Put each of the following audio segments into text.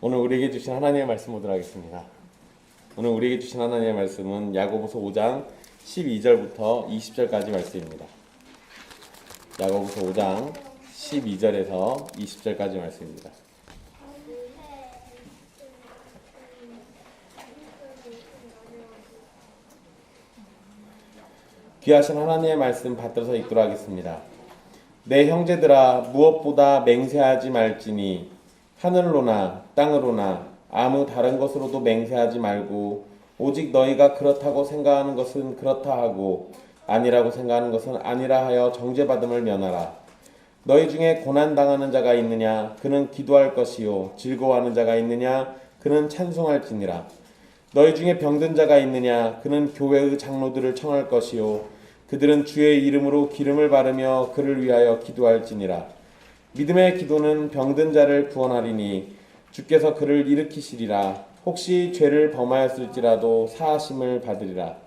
오늘 우리에게 주신 하나님의 말씀 보도록 하겠습니다. 오늘 우리에게 주신 하나님의 말씀은 야고보서 5장 12절부터 20절까지 말씀입니다. 야고보서 5장 12절에서 20절까지 말씀입니다. 귀하신 하나님의 말씀 받들어서 읽도록 하겠습니다. 내 형제들아, 무엇보다 맹세하지 말지니 하늘로나 땅으로나 아무 다른 것으로도 맹세하지 말고 오직 너희가 그렇다고 생각하는 것은 그렇다 하고 아니라고 생각하는 것은 아니라 하여 정죄받음을 면하라. 너희 중에 고난당하는 자가 있느냐? 그는 기도할 것이요. 즐거워하는 자가 있느냐? 그는 찬송할지니라. 너희 중에 병든 자가 있느냐? 그는 교회의 장로들을 청할 것이요. 그들은 주의 이름으로 기름을 바르며 그를 위하여 기도할지니라. 믿음의 기도는 병든 자를 구원하리니 주께서 그를 일으키시리라. 혹시 죄를 범하였을지라도 사하심을 받으리라.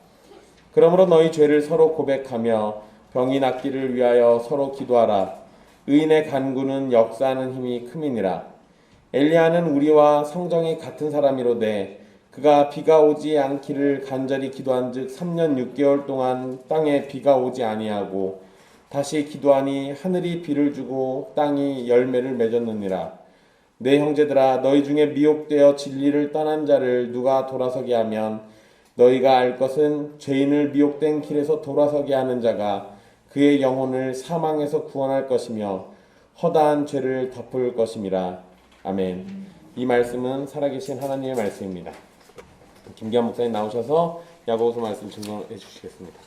그러므로 너희 죄를 서로 고백하며 병이 낫기를 위하여 서로 기도하라. 의인의 간구는 역사하는 힘이 큼이니라. 엘리야는 우리와 성정이 같은 사람이로되 그가 비가 오지 않기를 간절히 기도한즉 3년 6개월 동안 땅에 비가 오지 아니하고 다시 기도하니 하늘이 비를 주고 땅이 열매를 맺었느니라. 내 형제들아, 너희 중에 미혹되어 진리를 떠난 자를 누가 돌아서게 하면 너희가 알 것은 죄인을 미혹된 길에서 돌아서게 하는 자가 그의 영혼을 사망에서 구원할 것이며 허다한 죄를 덮을 것임이라. 아멘. 이 말씀은 살아계신 하나님의 말씀입니다. 김기환 목사님 나오셔서 야고보서 말씀 증거해 주시겠습니다.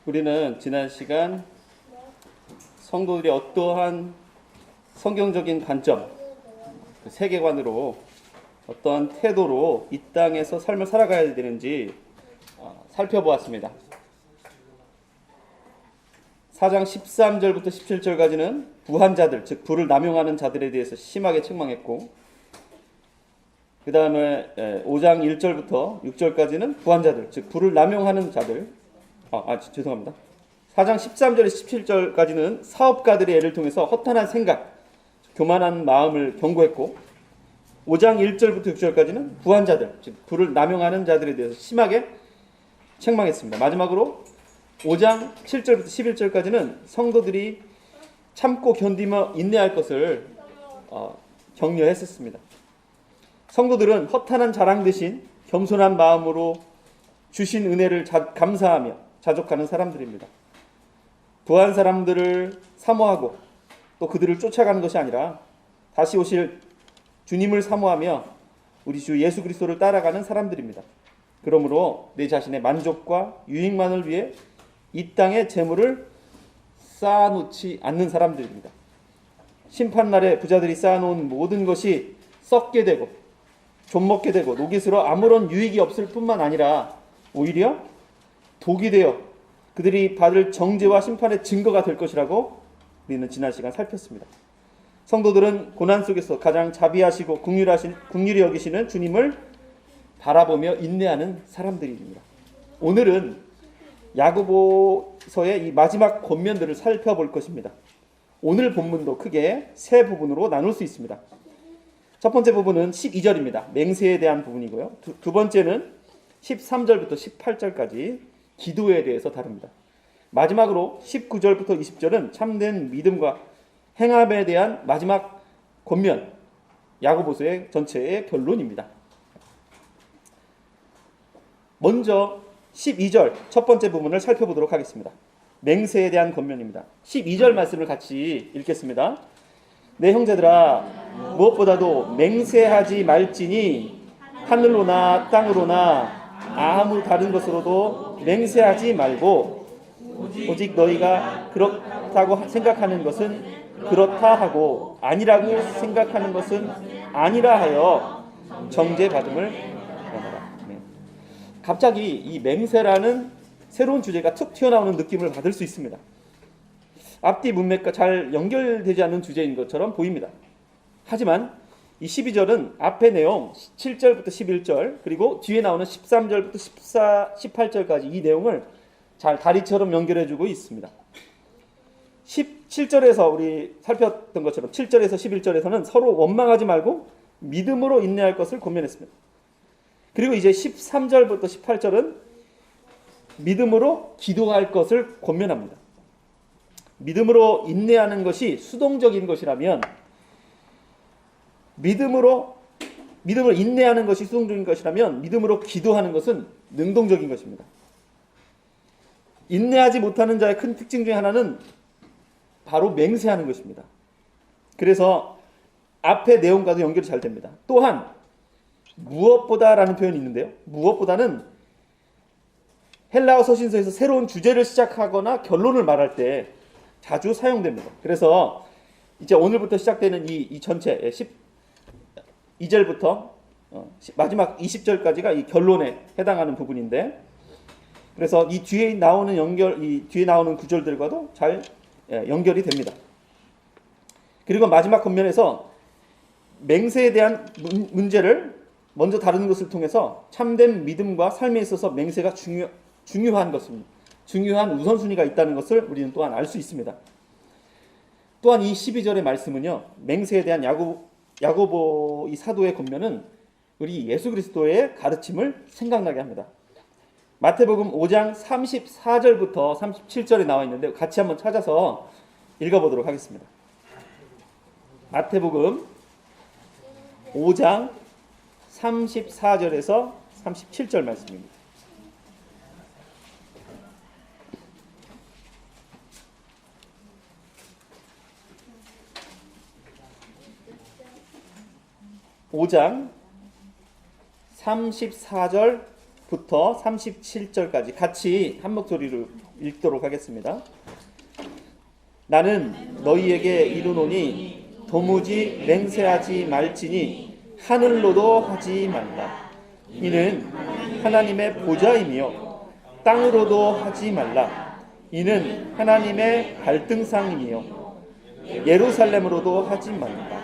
우리는 지난 시간 성도들이 어떠한 성경적인 관점, 세계관으로 어떠한 태도로 이 땅에서 삶을 살아가야 되는지 살펴보았습니다. 4장 13절부터 17절까지는 부한자들, 즉 불을 남용하는 자들에 대해서 심하게 책망했고, 그 다음에 5장 1절부터 6절까지는 부한자들, 즉 불을 남용하는 자들, 죄송합니다. 4장 13절에서 17절까지는 사업가들의 예를 통해서 허탄한 생각, 교만한 마음을 경고했고, 5장 1절부터 6절까지는 부한자들, 즉 불을 남용하는 자들에 대해서 심하게 책망했습니다. 마지막으로 5장 7절부터 11절까지는 성도들이 참고 견디며 인내할 것을 격려했었습니다. 성도들은 허탄한 자랑 대신 겸손한 마음으로 주신 은혜를 감사하며 자족하는 사람들입니다. 부한 사람들을 사모하고 또 그들을 쫓아가는 것이 아니라 다시 오실 주님을 사모하며 우리 주 예수 그리스도를 따라가는 사람들입니다. 그러므로 내 자신의 만족과 유익만을 위해 이 땅에 재물을 쌓아놓지 않는 사람들입니다. 심판날에 부자들이 쌓아놓은 모든 것이 썩게 되고 좀먹게 되고 녹이슬어 아무런 유익이 없을 뿐만 아니라 오히려 독이 되어 그들이 받을 정죄와 심판의 증거가 될 것이라고 우리는 지난 시간 살폈습니다. 성도들은 고난 속에서 가장 자비하시고 긍휼히 여기시는 주님을 바라보며 인내하는 사람들입니다. 오늘은 야고보서의 이 마지막 권면들을 살펴볼 것입니다. 오늘 본문도 크게 세 부분으로 나눌 수 있습니다. 첫 번째 부분은 12절입니다. 맹세에 대한 부분이고요. 두 번째는 13절부터 18절까지 기도에 대해서 다룹니다. 마지막으로 19절부터 20절은 참된 믿음과 행함에 대한 마지막 권면, 야고보서의 전체의 결론입니다. 먼저 12절 첫 번째 부분을 살펴보도록 하겠습니다. 맹세에 대한 권면입니다. 12절 말씀을 같이 읽겠습니다. 내 형제들아, 무엇보다도 맹세하지 말지니 하늘로나 땅으로나 아무 다른 것으로도 맹세하지 말고 오직 너희가 그렇다고 생각하는 것은 그렇다 하고 아니라고 생각하는 것은 아니라 하여 정죄받음을 면하라. 갑자기 이 맹세라는 새로운 주제가 툭 튀어나오는 느낌을 받을 수 있습니다. 앞뒤 문맥과 잘 연결되지 않는 주제인 것처럼 보입니다. 하지만 이 12절은 앞의 내용 7절부터 11절 그리고 뒤에 나오는 13절부터 18절까지 이 내용을 잘 다리처럼 연결해주고 있습니다. 17절에서 우리 살폈던 것처럼 7절에서 11절에서는 서로 원망하지 말고 믿음으로 인내할 것을 권면했습니다. 그리고 이제 13절부터 18절은 믿음으로 기도할 것을 권면합니다. 믿음으로 인내하는 것이 수동적인 것이라면 믿음으로 인내하는 것이 수동적인 것이라면 믿음으로 기도하는 것은 능동적인 것입니다. 인내하지 못하는 자의 큰 특징 중에 하나는 바로 맹세하는 것입니다. 그래서 앞의 내용과도 연결이 잘 됩니다. 또한 무엇보다라는 표현이 있는데요. 무엇보다는 헬라어 서신서에서 새로운 주제를 시작하거나 결론을 말할 때 자주 사용됩니다. 그래서 이제 오늘부터 시작되는 이 전체 12절부터 마지막 20절까지가 이 결론에 해당하는 부분인데, 그래서 이 뒤에 나오는 구절들과도 잘 연결이 됩니다. 그리고 마지막 권면에서 맹세에 대한 문제를 먼저 다루는 것을 통해서 참된 믿음과 삶에 있어서 맹세가 중요한 것입니다. 중요한 우선순위가 있다는 것을 우리는 또한 알 수 있습니다. 또한 이 12절의 말씀은요, 맹세에 대한 야고보 이 사도의 권면은 우리 예수 그리스도의 가르침을 생각나게 합니다. 마태복음 5장 34절부터 37절에 나와 있는데 같이 한번 찾아서 읽어보도록 하겠습니다. 마태복음 5장 34절에서 37절 말씀입니다. (5장) 34절부터 37절까지 같이 한 목소리로 읽도록 하겠습니다. 나는 너희에게 이르노니 도무지 맹세하지 말지니 하늘로도 하지 말라. 이는 하나님의 보좌이며 땅으로도 하지 말라. 이는 하나님의 발등상이며 예루살렘으로도 하지 말라.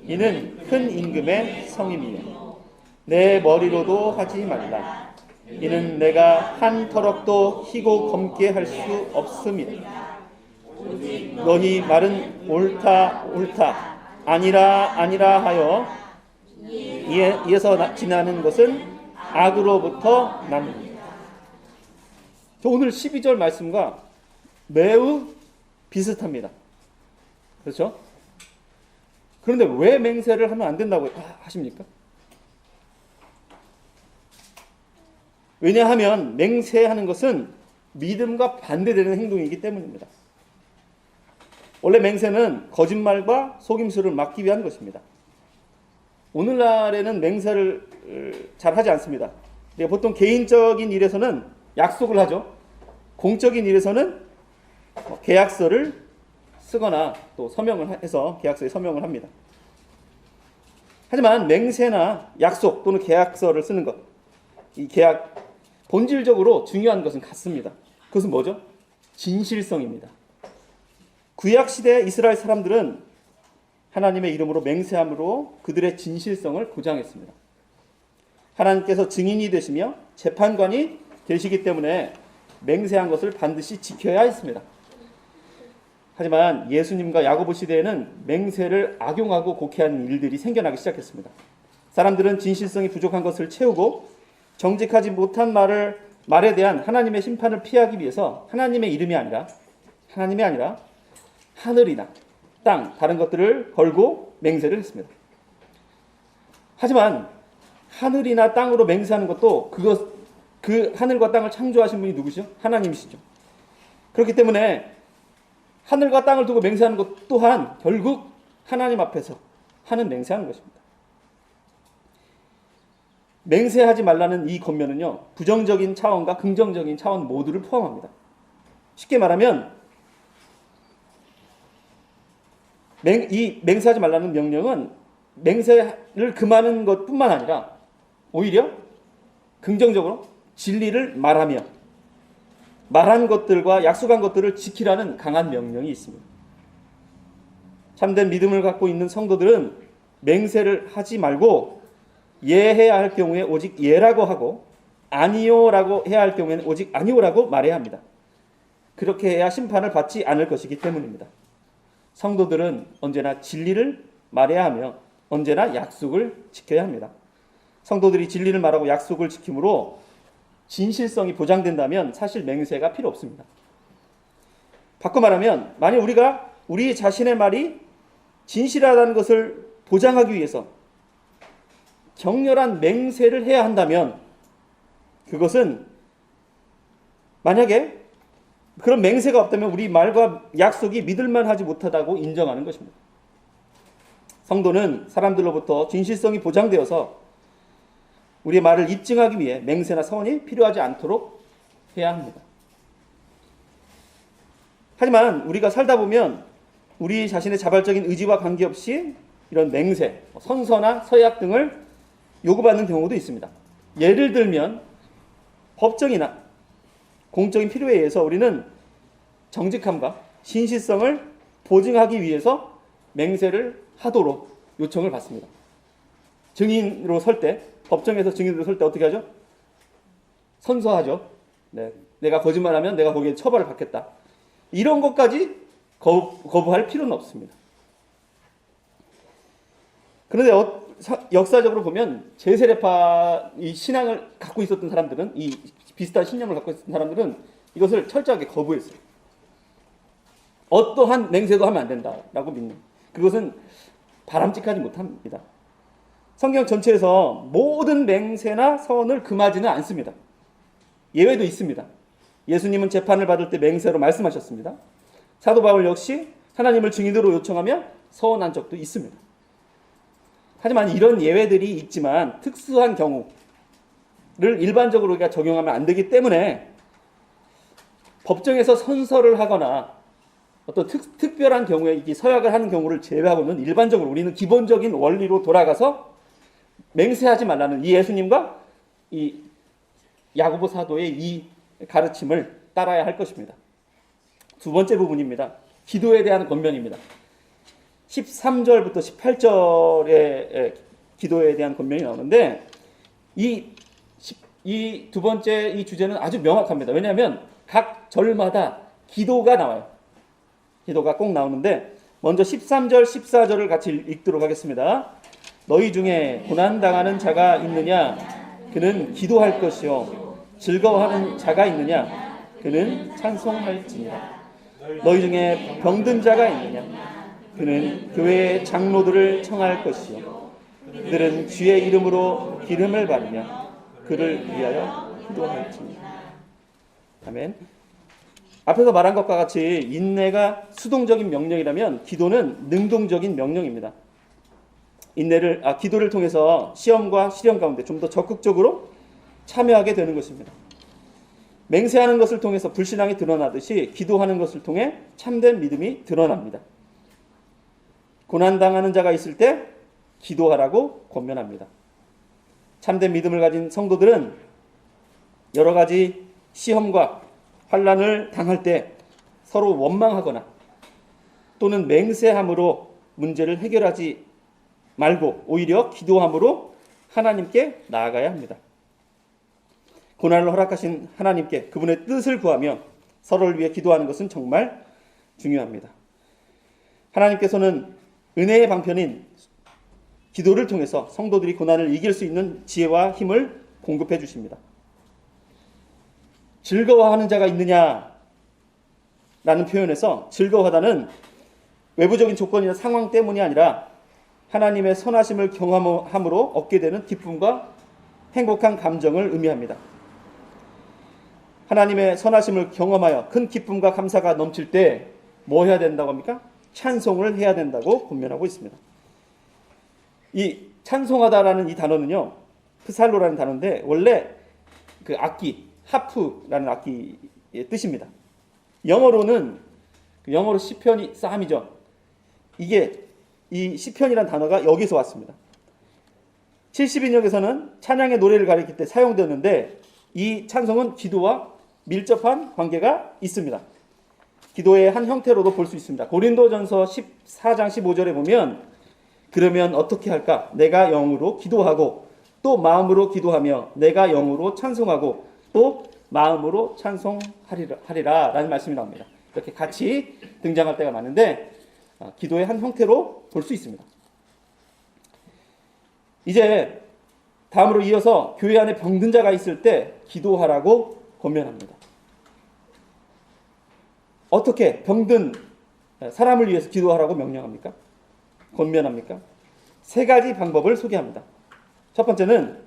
이는 큰 임금의 성임이요 내 머리로도 하지 말라. 이는 내가 한 터럭도 희고 검게 할 수 없음이라. 너희 말은 옳다 옳다 아니라 아니라 하여 이에서 지나는 것은 악으로부터 납니다. 오늘 12절 말씀과 매우 비슷합니다. 그렇죠? 그런데 왜 맹세를 하면 안 된다고 하십니까? 왜냐하면 맹세하는 것은 믿음과 반대되는 행동이기 때문입니다. 원래 맹세는 거짓말과 속임수를 막기 위한 것입니다. 오늘날에는 맹세를 잘 하지 않습니다. 보통 개인적인 일에서는 약속을 하죠. 공적인 일에서는 계약서를 쓰거나 또 서명을 해서 계약서에 서명을 합니다. 하지만 맹세나 약속 또는 계약서를 쓰는 것, 이 계약 본질적으로 중요한 것은 같습니다. 그것은 뭐죠? 진실성입니다. 구약시대 이스라엘 사람들은 하나님의 이름으로 맹세함으로 그들의 진실성을 보장했습니다. 하나님께서 증인이 되시며 재판관이 되시기 때문에 맹세한 것을 반드시 지켜야 했습니다. 하지만 예수님과 야고보 시대에는 맹세를 악용하고 곡해하는 일들이 생겨나기 시작했습니다. 사람들은 진실성이 부족한 것을 채우고 정직하지 못한 말에 대한 하나님의 심판을 피하기 위해서 하나님의 이름이 아니라 하늘이나 땅, 다른 것들을 걸고 맹세를 했습니다. 하지만 하늘이나 땅으로 맹세하는 것도 그 하늘과 땅을 창조하신 분이 누구시죠? 하나님이시죠. 그렇기 때문에 하늘과 땅을 두고 맹세하는 것 또한 결국 하나님 앞에서 하는 맹세하는 것입니다. 맹세하지 말라는 이 권면은요, 부정적인 차원과 긍정적인 차원 모두를 포함합니다. 쉽게 말하면 이 맹세하지 말라는 명령은 맹세를 금하는 것뿐만 아니라 오히려 긍정적으로 진리를 말하며 말한 것들과 약속한 것들을 지키라는 강한 명령이 있습니다. 참된 믿음을 갖고 있는 성도들은 맹세를 하지 말고 예해야 할 경우에 오직 예라고 하고 아니요라고 해야 할 경우에는 오직 아니요라고 말해야 합니다. 그렇게 해야 심판을 받지 않을 것이기 때문입니다. 성도들은 언제나 진리를 말해야 하며 언제나 약속을 지켜야 합니다. 성도들이 진리를 말하고 약속을 지킴으로 진실성이 보장된다면 사실 맹세가 필요 없습니다. 바꿔 말하면 만약 우리가 우리 자신의 말이 진실하다는 것을 보장하기 위해서 격렬한 맹세를 해야 한다면 그것은 만약에 그런 맹세가 없다면 우리 말과 약속이 믿을만하지 못하다고 인정하는 것입니다. 성도는 사람들로부터 진실성이 보장되어서 우리의 말을 입증하기 위해 맹세나 서원이 필요하지 않도록 해야 합니다. 하지만 우리가 살다 보면 우리 자신의 자발적인 의지와 관계없이 이런 맹세, 선서나 서약 등을 요구받는 경우도 있습니다. 예를 들면 법정이나 공적인 필요에 의해서 우리는 정직함과 신실성을 보증하기 위해서 맹세를 하도록 요청을 받습니다. 증인으로 설 때, 법정에서 증인으로 설 때 어떻게 하죠? 선서하죠. 네, 내가 거짓말하면 내가 거기에 처벌을 받겠다. 이런 것까지 거부할 필요는 없습니다. 그런데 역사적으로 보면 제세례파 이 신앙을 갖고 있었던 사람들은 이 비슷한 신념을 갖고 있었던 사람들은 이것을 철저하게 거부했어요. 어떠한 맹세도 하면 안 된다라고 믿는. 그것은 바람직하지 못합니다. 성경 전체에서 모든 맹세나 서원을 금하지는 않습니다. 예외도 있습니다. 예수님은 재판을 받을 때 맹세로 말씀하셨습니다. 사도 바울 역시 하나님을 증인으로 요청하며 서원한 적도 있습니다. 하지만 이런 예외들이 있지만 특수한 경우를 일반적으로 우리가 적용하면 안 되기 때문에 법정에서 선서를 하거나 어떤 특별한 경우에 이 서약을 하는 경우를 제외하고는 일반적으로 우리는 기본적인 원리로 돌아가서 맹세하지 말라는 이 예수님과 이 야고보 사도의 이 가르침을 따라야 할 것입니다. 두 번째 부분입니다. 기도에 대한 권면입니다. 13절부터 18절의 기도에 대한 권면이 나오는데 이 두 번째 이 주제는 아주 명확합니다. 왜냐하면 각 절마다 기도가 나와요. 기도가 꼭 나오는데 먼저 13절, 14절을 같이 읽도록 하겠습니다. 너희 중에 고난당하는 자가 있느냐? 그는 기도할 것이요. 즐거워하는 자가 있느냐? 그는 찬송할지니라. 너희 중에 병든 자가 있느냐? 그는 교회의 장로들을 청할 것이요. 그들은 주의 이름으로 기름을 바르며 그를 위하여 기도할지니라. 아멘. 앞에서 말한 것과 같이 인내가 수동적인 명령이라면 기도는 능동적인 명령입니다. 기도를 통해서 시험과 시련 가운데 좀 더 적극적으로 참여하게 되는 것입니다. 맹세하는 것을 통해서 불신앙이 드러나듯이 기도하는 것을 통해 참된 믿음이 드러납니다. 고난당하는 자가 있을 때 기도하라고 권면합니다. 참된 믿음을 가진 성도들은 여러 가지 시험과 환난을 당할 때 서로 원망하거나 또는 맹세함으로 문제를 해결하지 말고 오히려 기도함으로 하나님께 나아가야 합니다. 고난을 허락하신 하나님께 그분의 뜻을 구하며 서로를 위해 기도하는 것은 정말 중요합니다. 하나님께서는 은혜의 방편인 기도를 통해서 성도들이 고난을 이길 수 있는 지혜와 힘을 공급해 주십니다. 즐거워하는 자가 있느냐? 라는 표현에서 즐거워하다는 외부적인 조건이나 상황 때문이 아니라 하나님의 선하심을 경험함으로 얻게 되는 기쁨과 행복한 감정을 의미합니다. 하나님의 선하심을 경험하여 큰 기쁨과 감사가 넘칠 때 뭐 해야 된다고 합니까? 찬송을 해야 된다고 권면하고 있습니다. 이 찬송하다라는 이 단어는요, 프살로라는 단어인데 원래 그 악기, 하프라는 악기의 뜻입니다. 영어로 시편이 쌈이죠. 이게 이 시편이라는 단어가 여기서 왔습니다. 70인역에서는 찬양의 노래를 가리킬 때 사용되었는데 이 찬송은 기도와 밀접한 관계가 있습니다. 기도의 한 형태로도 볼 수 있습니다. 고린도전서 14장 15절에 보면 그러면 어떻게 할까? 내가 영으로 기도하고 또 마음으로 기도하며 내가 영으로 찬송하고 또 마음으로 찬송하리라 라는 말씀이 나옵니다. 이렇게 같이 등장할 때가 많은데 기도의 한 형태로 볼 수 있습니다. 이제 다음으로 이어서 교회 안에 병든 자가 있을 때 기도하라고 권면합니다. 어떻게 병든 사람을 위해서 기도하라고 명령합니까? 권면합니까? 세 가지 방법을 소개합니다. 첫 번째는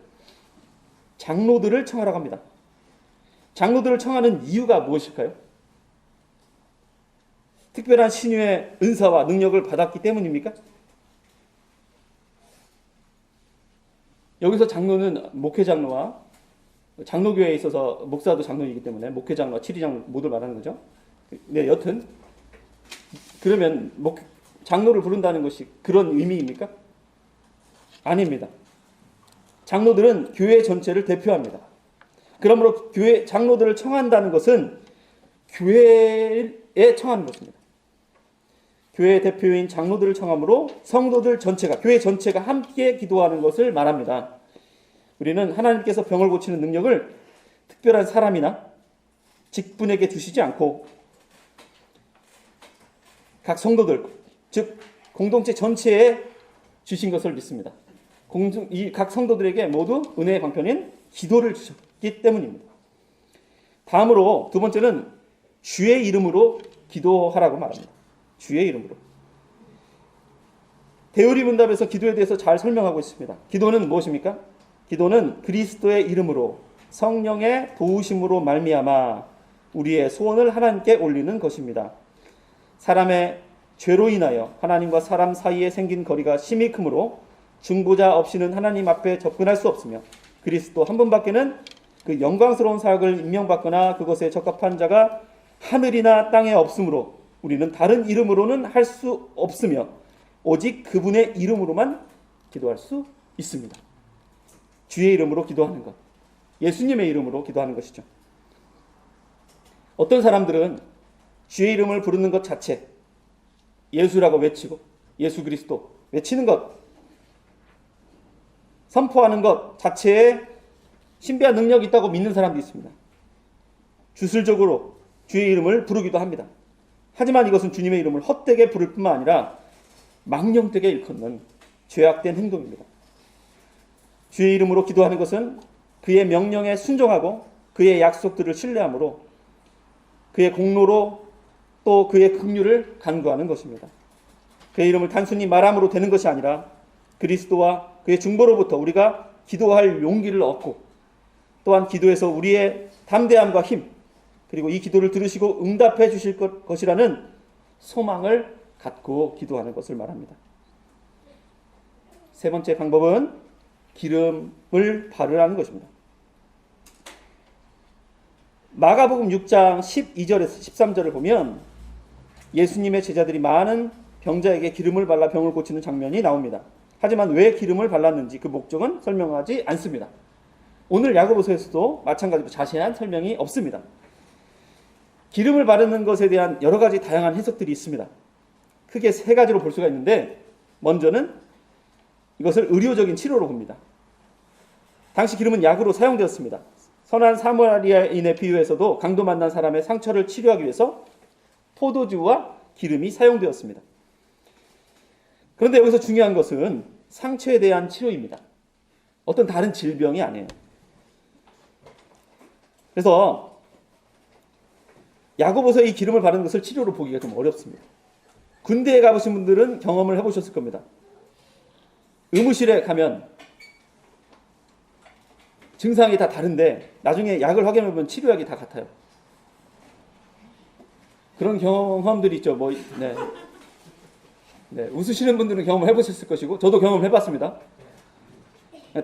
장로들을 청하라고 합니다. 장로들을 청하는 이유가 무엇일까요? 특별한 신유의 은사와 능력을 받았기 때문입니까? 여기서 장로는 목회장로와 장로교회에 있어서 목사도 장로이기 때문에 목회장로와 치리장로 모두 말하는 거죠. 네, 여튼 그러면 장로를 부른다는 것이 그런 의미입니까? 아닙니다. 장로들은 교회 전체를 대표합니다. 그러므로 교회 장로들을 청한다는 것은 교회에 청하는 것입니다. 교회 대표인 장로들을 청함으로 성도들 전체가, 교회 전체가 함께 기도하는 것을 말합니다. 우리는 하나님께서 병을 고치는 능력을 특별한 사람이나 직분에게 주시지 않고 각 성도들, 즉 공동체 전체에 주신 것을 믿습니다. 이 각 성도들에게 모두 은혜의 방편인 기도를 주셨기 때문입니다. 다음으로 두 번째는 주의 이름으로 기도하라고 말합니다. 주의 이름으로. 대우리 문답에서 기도에 대해서 잘 설명하고 있습니다. 기도는 무엇입니까? 기도는 그리스도의 이름으로 성령의 도우심으로 말미암아 우리의 소원을 하나님께 올리는 것입니다. 사람의 죄로 인하여 하나님과 사람 사이에 생긴 거리가 심히 크므로 중보자 없이는 하나님 앞에 접근할 수 없으며 그리스도 한 분밖에는 그 영광스러운 사역을 임명받거나 그것에 적합한 자가 하늘이나 땅에 없으므로 우리는 다른 이름으로는 할 수 없으며 오직 그분의 이름으로만 기도할 수 있습니다. 주의 이름으로 기도하는 것, 예수님의 이름으로 기도하는 것이죠. 어떤 사람들은 주의 이름을 부르는 것 자체, 예수라고 외치고 예수 그리스도 외치는 것, 선포하는 것 자체에 신비한 능력이 있다고 믿는 사람도 있습니다. 주술적으로 주의 이름을 부르기도 합니다. 하지만 이것은 주님의 이름을 헛되게 부를 뿐만 아니라 망령되게 일컫는 죄악된 행동입니다. 주의 이름으로 기도하는 것은 그의 명령에 순종하고 그의 약속들을 신뢰함으로 그의 공로로 또 그의 긍휼을 간구하는 것입니다. 그의 이름을 단순히 말함으로 되는 것이 아니라 그리스도와 그의 중보로부터 우리가 기도할 용기를 얻고 또한 기도에서 우리의 담대함과 힘 그리고 이 기도를 들으시고 응답해 주실 것이라는 소망을 갖고 기도하는 것을 말합니다. 세 번째 방법은 기름을 바르라는 것입니다. 마가복음 6장 12절에서 13절을 보면 예수님의 제자들이 많은 병자에게 기름을 발라 병을 고치는 장면이 나옵니다. 하지만 왜 기름을 발랐는지 그 목적은 설명하지 않습니다. 오늘 야고보서에서도 마찬가지로 자세한 설명이 없습니다. 기름을 바르는 것에 대한 여러 가지 다양한 해석들이 있습니다. 크게 세 가지로 볼 수가 있는데 먼저는 이것을 의료적인 치료로 봅니다. 당시 기름은 약으로 사용되었습니다. 선한 사마리아인의 비유에서도 강도 만난 사람의 상처를 치료하기 위해서 포도주와 기름이 사용되었습니다. 그런데 여기서 중요한 것은 상처에 대한 치료입니다. 어떤 다른 질병이 아니에요. 그래서 야고보서에 이 기름을 바르는 것을 치료로 보기가 좀 어렵습니다. 군대에 가보신 분들은 경험을 해보셨을 겁니다. 의무실에 가면 증상이 다 다른데 나중에 약을 확인해보면 치료약이 다 같아요. 그런 경험들이 있죠. 웃으시는 분들은 경험을 해보셨을 것이고 저도 경험을 해봤습니다.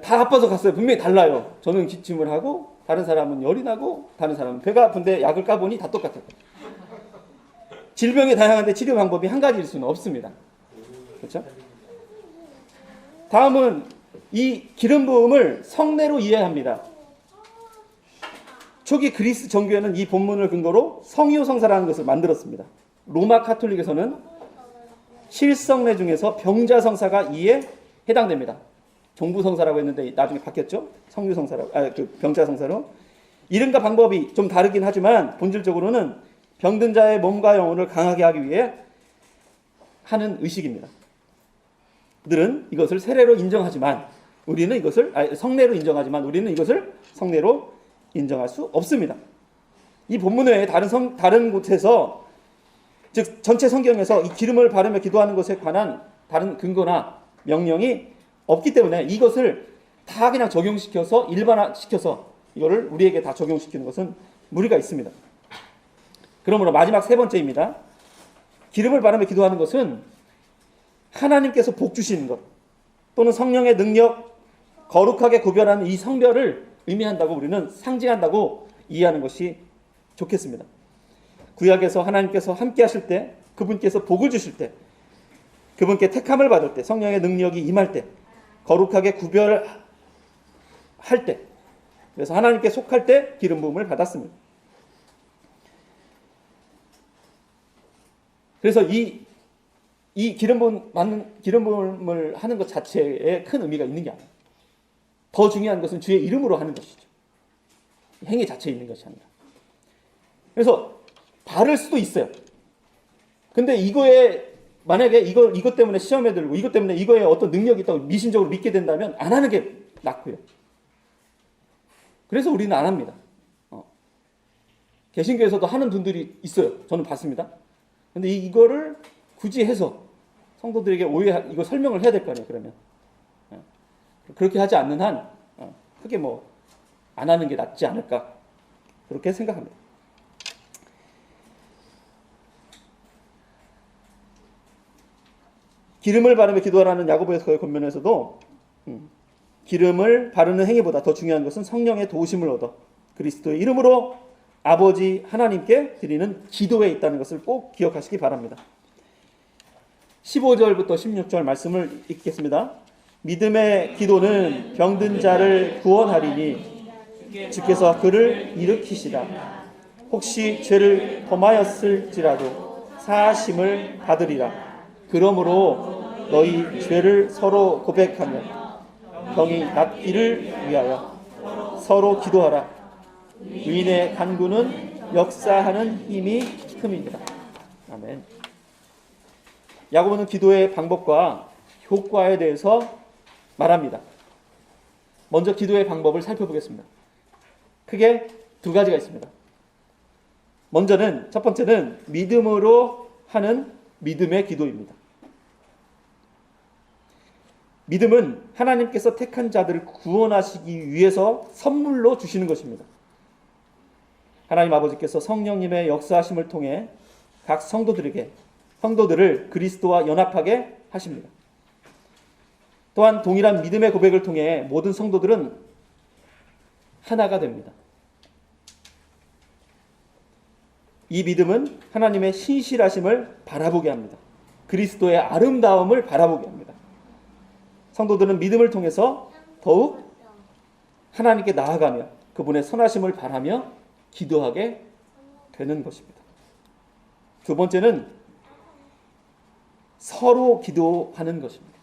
다 아파서 갔어요. 분명히 달라요. 저는 기침을 하고 다른 사람은 열이 나고 다른 사람은 배가 아픈데 약을 까보니 다 똑같아요. 질병이 다양한데 치료 방법이 한 가지일 수는 없습니다. 그렇죠? 다음은 이 기름 부음을 성례로 이해합니다. 초기 그리스 정교회는 이 본문을 근거로 성유 성사라는 것을 만들었습니다. 로마 카톨릭에서는 실성례 중에서 병자성사가 이에 해당됩니다. 종부성사라고 했는데 나중에 바뀌었죠. 성유성사라고, 병자성사로. 이름과 방법이 좀 다르긴 하지만 본질적으로는 병든 자의 몸과 영혼을 강하게 하기 위해 하는 의식입니다. 들은 이것을 세례로 인정하지만 우리는 이것을 성례로 인정하지만 우리는 이것을 성례로 인정할 수 없습니다. 이 본문 외에 다른 곳에서, 즉 전체 성경에서 이 기름을 바르며 기도하는 것에 관한 다른 근거나 명령이 없기 때문에 이것을 다 그냥 적용시켜서 일반화시켜서 이거를 우리에게 다 적용시키는 것은 무리가 있습니다. 그러므로 마지막 세 번째입니다. 기름을 바르며 기도하는 것은 하나님께서 복 주시는 것 또는 성령의 능력, 거룩하게 구별하는 이 성별을 의미한다고 우리는 상징한다고 이해하는 것이 좋겠습니다. 구약에서 하나님께서 함께 하실 때, 그분께서 복을 주실 때, 그분께 택함을 받을 때, 성령의 능력이 임할 때, 거룩하게 구별할 때, 그래서 하나님께 속할 때 기름 부음을 받았습니다. 그래서 이 기름 부음을 하는 것 자체에 큰 의미가 있는 게 아니에요. 더 중요한 것은 주의 이름으로 하는 것이죠. 행위 자체에 있는 것이 아니라. 그래서 바를 수도 있어요. 근데 이거에 만약에 이것 때문에 시험에 들고 이것 때문에 이거에 어떤 능력이 있다고 미신적으로 믿게 된다면 안 하는 게 낫고요. 그래서 우리는 안 합니다. 개신교에서도 하는 분들이 있어요. 저는 봤습니다. 근데 이거를 굳이 해서 성도들에게 이거 설명을 해야 될 거 아니에요. 그러면 그렇게 하지 않는 한 크게 안 하는 게 낫지 않을까 그렇게 생각합니다. 기름을 바르며 기도하라는 야고보서의 권면에서도 기름을 바르는 행위보다 더 중요한 것은 성령의 도우심을 얻어 그리스도의 이름으로 아버지 하나님께 드리는 기도에 있다는 것을 꼭 기억하시기 바랍니다. 15절부터 16절 말씀을 읽겠습니다. 믿음의 기도는 병든 자를 구원하리니 주께서 그를 일으키시라. 혹시 죄를 범하였을지라도 사하심을 받으리라. 그러므로 너희 죄를 서로 고백하며 병이 낫기를 위하여 서로 기도하라. 의인의 간구는 역사하는 힘이 큼이니라. 아멘. 야고보는 기도의 방법과 효과에 대해서 말합니다. 먼저 기도의 방법을 살펴보겠습니다. 크게 두 가지가 있습니다. 첫 번째는 믿음으로 하는 믿음의 기도입니다. 믿음은 하나님께서 택한 자들을 구원하시기 위해서 선물로 주시는 것입니다. 하나님 아버지께서 성령님의 역사하심을 통해 각 성도들을 그리스도와 연합하게 하십니다. 또한 동일한 믿음의 고백을 통해 모든 성도들은 하나가 됩니다. 이 믿음은 하나님의 신실하심을 바라보게 합니다. 그리스도의 아름다움을 바라보게 합니다. 성도들은 믿음을 통해서 더욱 하나님께 나아가며 그분의 선하심을 바라며 기도하게 되는 것입니다. 두 번째는 서로 기도하는 것입니다.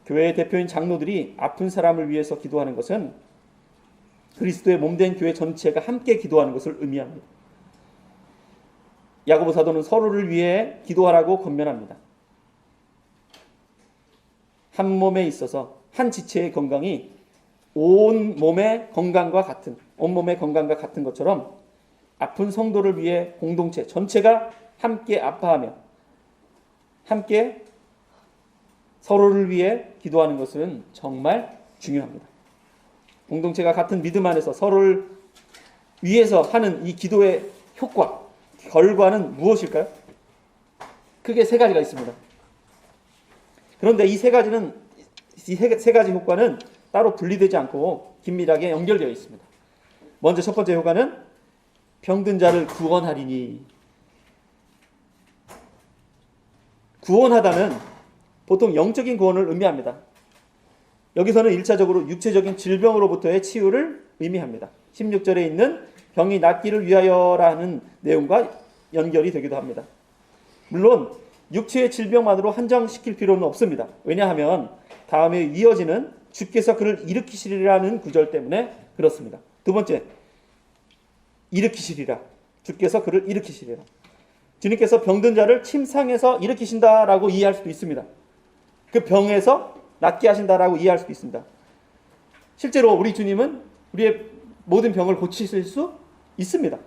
교회의 대표인 장로들이 아픈 사람을 위해서 기도하는 것은 그리스도의 몸된 교회 전체가 함께 기도하는 것을 의미합니다. 야고보 사도는 서로를 위해 기도하라고 권면합니다. 한 몸에 있어서 한 지체의 건강이 온 몸의 건강과 같은 것처럼 아픈 성도를 위해 공동체 전체가 함께 아파하며 함께 서로를 위해 기도하는 것은 정말 중요합니다. 공동체가 같은 믿음 안에서 서로를 위해서 하는 이 기도의 효과, 결과는 무엇일까요? 크게 세 가지가 있습니다. 그런데 이 세 가지 효과는 따로 분리되지 않고 긴밀하게 연결되어 있습니다. 먼저 첫 번째 효과는 병든 자를 구원하리니. 구원하다는 보통 영적인 구원을 의미합니다. 여기서는 1차적으로 육체적인 질병으로부터의 치유를 의미합니다. 16절에 있는 병이 낫기를 위하여라는 내용과 연결이 되기도 합니다. 물론 육체의 질병만으로 한정시킬 필요는 없습니다. 왜냐하면 다음에 이어지는 주께서 그를 일으키시리라는 구절 때문에 그렇습니다. 두 번째, 일으키시리라. 주께서 그를 일으키시리라. 주님께서 병든 자를 침상에서 일으키신다라고 이해할 수도 있습니다. 그 병에서 낫게 하신다라고 이해할 수도 있습니다. 실제로 우리 주님은 우리의 모든 병을 고치실 수 있습니다.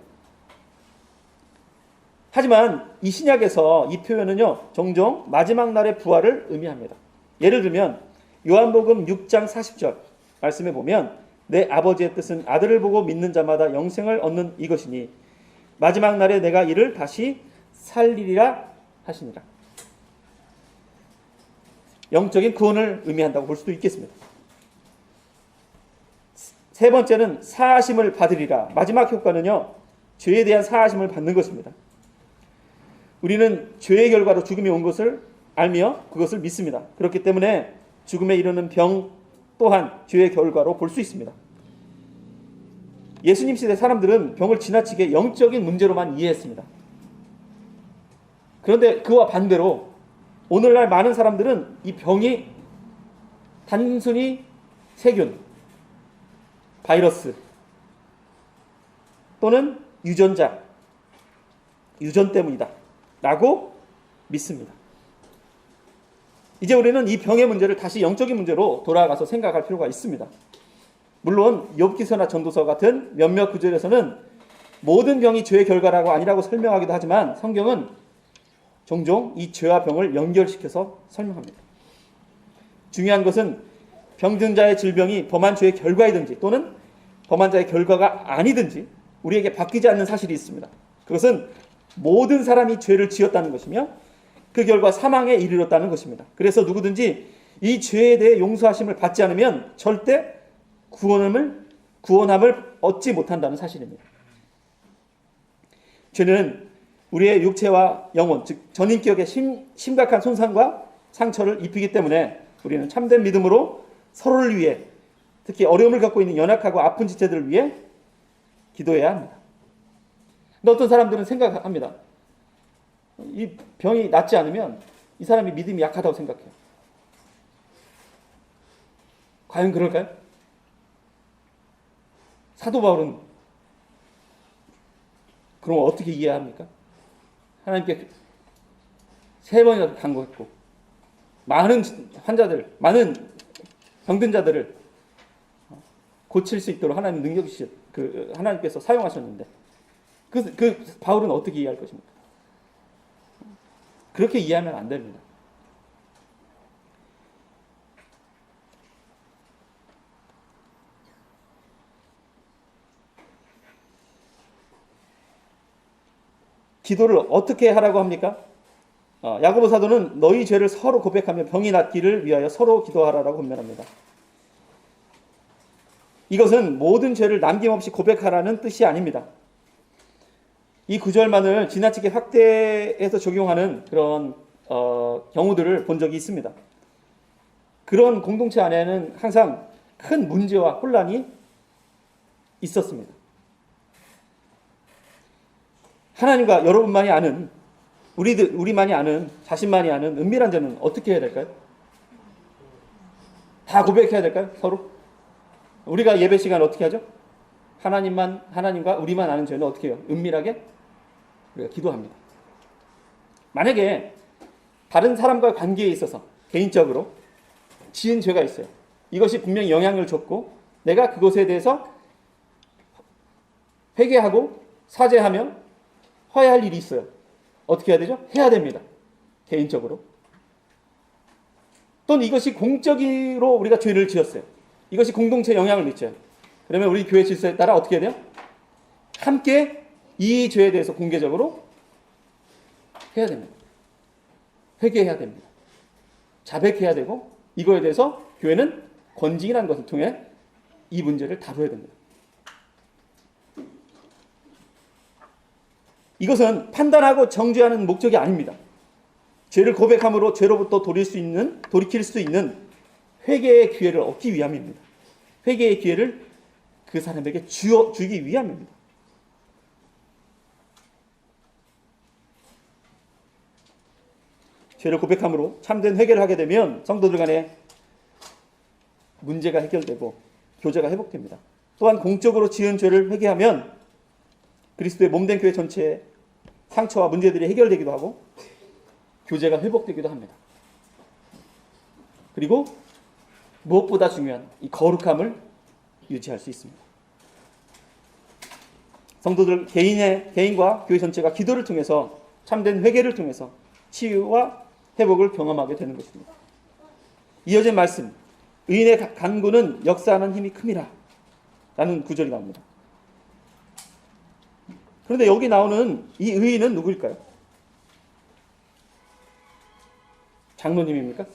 하지만 이 신약에서 이 표현은요, 종종 마지막 날의 부활을 의미합니다. 예를 들면 요한복음 6장 40절 말씀에 보면 내 아버지의 뜻은 아들을 보고 믿는 자마다 영생을 얻는 이것이니 마지막 날에 내가 이를 다시 살리리라 하시니라. 영적인 구원을 의미한다고 볼 수도 있겠습니다. 세 번째는 사하심을 받으리라. 마지막 효과는요, 죄에 대한 사하심을 받는 것입니다. 우리는 죄의 결과로 죽음이 온 것을 알며 그것을 믿습니다. 그렇기 때문에 죽음에 이르는 병 또한 죄의 결과로 볼 수 있습니다. 예수님 시대 사람들은 병을 지나치게 영적인 문제로만 이해했습니다. 그런데 그와 반대로 오늘날 많은 사람들은 이 병이 단순히 세균, 바이러스 또는 유전 때문이다 라고 믿습니다. 이제 우리는 이 병의 문제를 다시 영적인 문제로 돌아가서 생각할 필요가 있습니다. 물론 욥기서나 전도서 같은 몇몇 구절에서는 모든 병이 죄의 결과라고 아니라고 설명하기도 하지만 성경은 종종 이 죄와 병을 연결시켜서 설명합니다. 중요한 것은 병든 자의 질병이 범한 죄의 결과이든지 또는 범한 자의 결과가 아니든지 우리에게 바뀌지 않는 사실이 있습니다. 그것은 모든 사람이 죄를 지었다는 것이며 그 결과 사망에 이르렀다는 것입니다. 그래서 누구든지 이 죄에 대해 용서하심을 받지 않으면 절대 구원함을 얻지 못한다는 사실입니다. 죄는 우리의 육체와 영혼, 즉 전인격에 심각한 손상과 상처를 입히기 때문에 우리는 참된 믿음으로 서로를 위해, 특히 어려움을 갖고 있는 연약하고 아픈 지체들을 위해 기도해야 합니다. 근데 어떤 사람들은 생각합니다. 이 병이 낫지 않으면 이 사람이 믿음이 약하다고 생각해요. 과연 그럴까요? 사도 바울은 그럼 어떻게 이해해야 합니까? 하나님께 3번이나 간구했고 많은 환자들, 많은 병든 자들을 고칠 수 있도록 하나님 능력 주시 하나님께서 사용하셨는데 그 바울은 어떻게 이해할 것입니까? 그렇게 이해하면 안 됩니다. 기도를 어떻게 하라고 합니까? 야고보 사도는 너희 죄를 서로 고백하며 병이 낫기를 위하여 서로 기도하라라고 권면합니다. 이것은 모든 죄를 남김없이 고백하라는 뜻이 아닙니다. 이 구절만을 지나치게 확대해서 적용하는 그런 경우들을 본 적이 있습니다. 그런 공동체 안에는 항상 큰 문제와 혼란이 있었습니다. 하나님과 여러분만이 아는, 우리만이 아는, 자신만이 아는 은밀한 죄는 어떻게 해야 될까요? 다 고백해야 될까요? 서로? 우리가 예배 시간 어떻게 하죠? 하나님과 우리만 아는 죄는 어떻게 해요? 은밀하게 우리가 기도합니다. 만약에 다른 사람과의 관계에 있어서 개인적으로 지은 죄가 있어요. 이것이 분명히 영향을 줬고 내가 그것에 대해서 회개하고 사죄하며 화해할 일이 있어요. 어떻게 해야 되죠? 해야 됩니다. 개인적으로. 또는 이것이 공적으로 우리가 죄를 지었어요. 이것이 공동체에 영향을 미쳐요. 그러면 우리 교회 질서에 따라 어떻게 해야 돼요? 함께 이 죄에 대해서 공개적으로 해야 됩니다. 회개해야 됩니다. 자백해야 되고 이거에 대해서 교회는 권징이라는 것을 통해 이 문제를 다뤄야 됩니다. 이것은 판단하고 정죄하는 목적이 아닙니다. 죄를 고백함으로 죄로부터 돌이킬 수 있는 회개의 기회를 얻기 위함입니다. 회개의 기회를 그 사람에게 주기 위함입니다. 죄를 고백함으로 참된 회개를 하게 되면 성도들 간에 문제가 해결되고 교제가 회복됩니다. 또한 공적으로 지은 죄를 회개하면 그리스도의 몸된 교회 전체의 상처와 문제들이 해결되기도 하고 교제가 회복되기도 합니다. 그리고 무엇보다 중요한 이 거룩함을 유지할 수 있습니다. 성도들 개인과 교회 전체가 기도를 통해서 참된 회개를 통해서 치유와 회복을 경험하게 되는 것입니다. 이어진 말씀, 의인의 간구는 역사하는 힘이 큼이라 라는 구절이 나옵니다. 그런데 여기 나오는 이 의인은 누구일까요? 장로님입니까?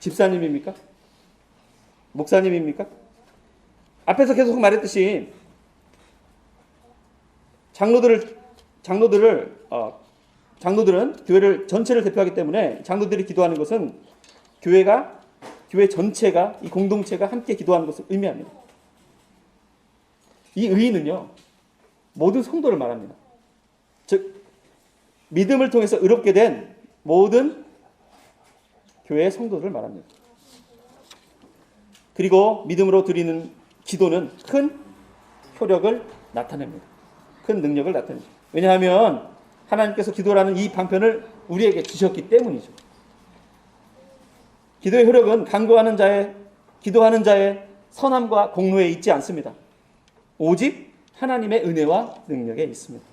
집사님입니까? 목사님입니까? 앞에서 계속 말했듯이 장로들은 교회를 전체를 대표하기 때문에 장로들이 기도하는 것은 교회 전체가, 이 공동체가 함께 기도하는 것을 의미합니다. 이 의인은요, 모든 성도를 말합니다. 즉, 믿음을 통해서 의롭게 된 모든 교회의 성도들을 말합니다. 그리고 믿음으로 드리는 기도는 큰 효력을 나타냅니다. 큰 능력을 나타내죠. 왜냐하면 하나님께서 기도라는 이 방편을 우리에게 주셨기 때문이죠. 기도의 효력은 기도하는 자의 선함과 공로에 있지 않습니다. 오직 하나님의 은혜와 능력에 있습니다.